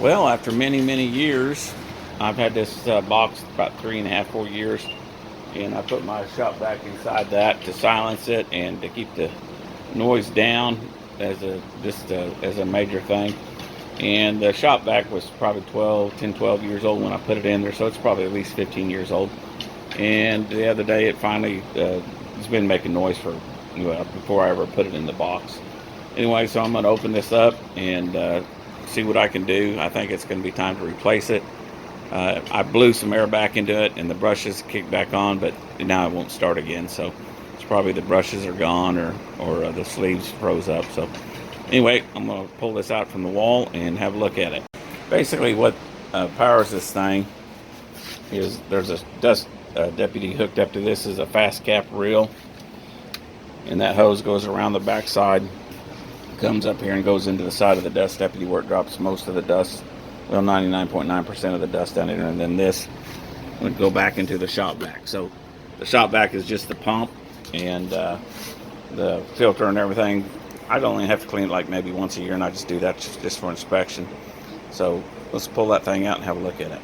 Well, after many years, I've had this box about 3.5, 4 years, and I put my shop vac inside that to silence it and to keep the noise down as a major thing. And the shop vac was probably 12 years old when I put it in there, so it's probably at least 15 years old. And the other day, it finally it's been making noise for before I ever put it in the box. Anyway, so I'm going to open this up and see what I can do. I think it's going to be time to replace it. I blew some air back into it and the brushes kicked back on, but now it won't start again. So it's probably the brushes are gone or the sleeves froze up. So anyway, I'm going to pull this out from the wall and have a look at it. Basically, what powers this thing is there's a dust deputy hooked up to this is a fast cap reel, and that hose goes around the back side, comes up here and goes into the side of the dust deputy where it drops most of the dust, well 99.9% of the dust down in there, and then this would go back into the shop vac. So the shop vac is just the pump and the filter and everything. I'd only have to clean it like maybe once a year, and I just do that just for inspection. So let's pull that thing out and have a look at it.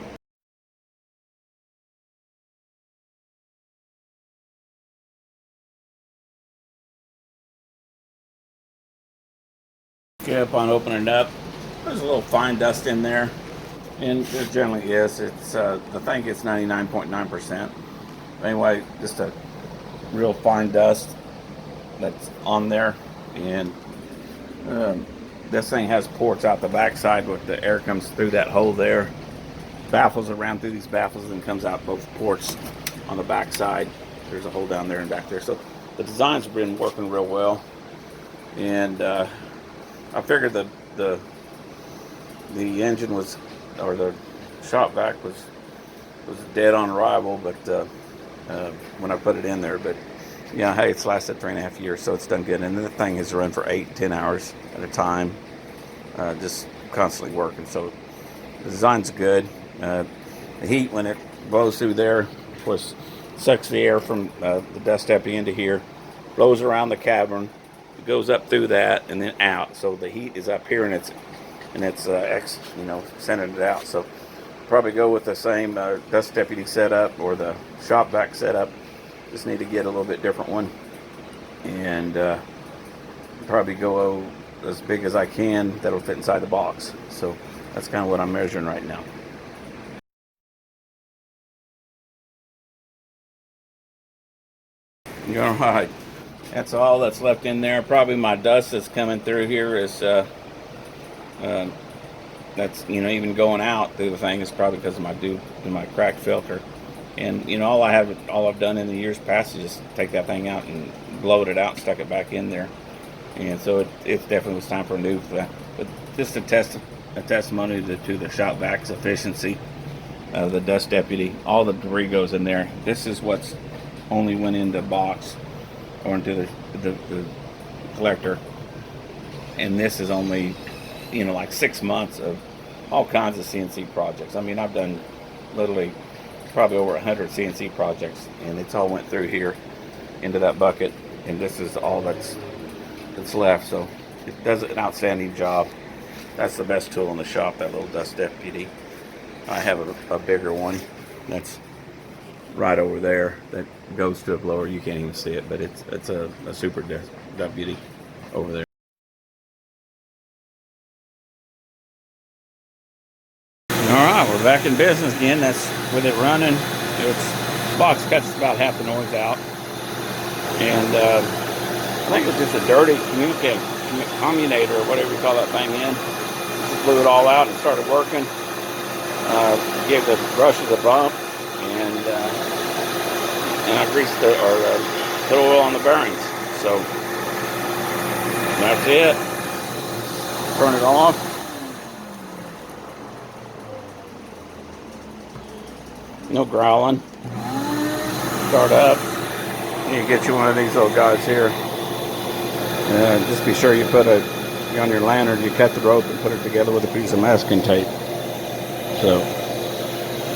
Okay, upon opening it up, there's a little fine dust in there, and there generally is. It's the thing gets 99.9%. Anyway, just a real fine dust that's on there, and this thing has ports out the backside where the air comes through that hole there, baffles around through these baffles, and comes out both ports on the backside. There's a hole down there and back there. So the designs have been working real well, and I figured that the engine was, or the shop vac was dead on arrival, but when I put it in there, but yeah, hey, it's lasted 3.5 years, so it's done good. And the thing has run for 8-10 hours at a time, just constantly working. So the design's good. The heat, when it blows through there, of course, sucks the air from the dust deputy into here, blows around the cavern, it goes up through that and then out. So the heat is up here, and it's sending it out. So probably go with the same dust deputy setup or the shop vac setup. Just need to get a little bit different one, and probably go as big as I can that'll fit inside the box. So that's kind of what I'm measuring right now. All right, that's all that's left in there. Probably my dust that's coming through here is uh, that's even going out through the thing is probably because of my cracked filter. And all I've done in the years past is just take that thing out and blowed it out and stuck it back in there. And so it definitely was time for a new. But just a testimony to the shop vac's efficiency. The dust deputy, all the debris goes in there. This is what's only went into the box or into the collector, and this is only like 6 months of all kinds of CNC projects. I mean, I've done literally probably over 100 CNC projects, and it's all went through here into that bucket, and this is all that's left. So it does an outstanding job. That's the best tool in the shop, that little dust deputy. I have a bigger one that's right over there that goes to a blower. You can't even see it, but it's a super deputy over there. All right, we're back in business again. That's with it running. It's box cuts about half the noise out, and I think it was just a dirty commutator or whatever you call that thing in. Just blew it all out and started working. Gave the brushes a bump, and I greased put oil on the bearings. So that's it. Turn it off. No growling. Start up. You get you one of these little guys here. Just be sure you on your lantern, you cut the rope and put it together with a piece of masking tape. So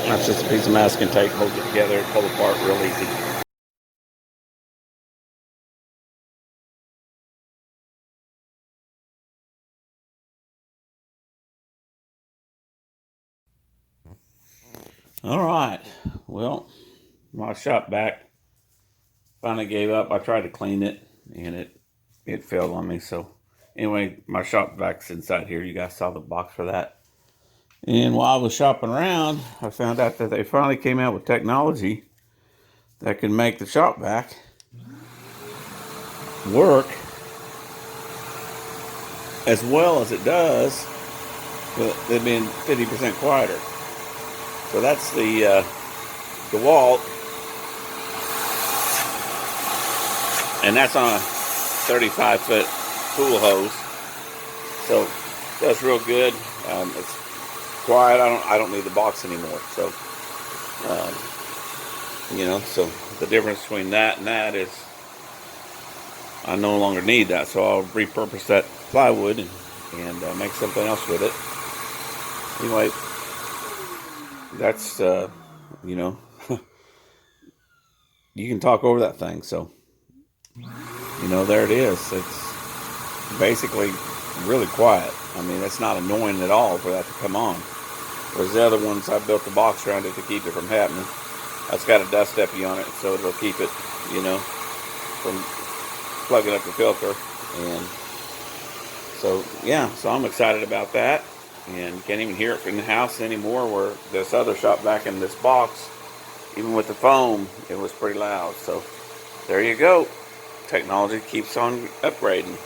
that's just a piece of masking tape, holds it together, pull it apart real easy. All right. Well, my shop vac finally gave up. I tried to clean it, and it failed on me. So anyway, my shop vac's inside here. You guys saw the box for that. And while I was shopping around, I found out that they finally came out with technology that can make the shop vac work as well as it does with it being 50% quieter. So that's the Dewalt, and that's on a 35-foot pool hose. So that's real good. It's quiet. I don't need the box anymore. So so the difference between that and that is I no longer need that. So I'll repurpose that plywood and make something else with it. Anyway, that's you can talk over that thing. So there it is. It's basically really quiet. I mean, it's not annoying at all for that to come on. Whereas the other ones, I built the box around it to keep it from happening. That's got a dust epi on it, so it'll keep it, from plugging up the filter. And so I'm excited about that. And can't even hear it from the house anymore, where this other shop vac in this box, even with the foam, it was pretty loud. So there you go. Technology keeps on upgrading.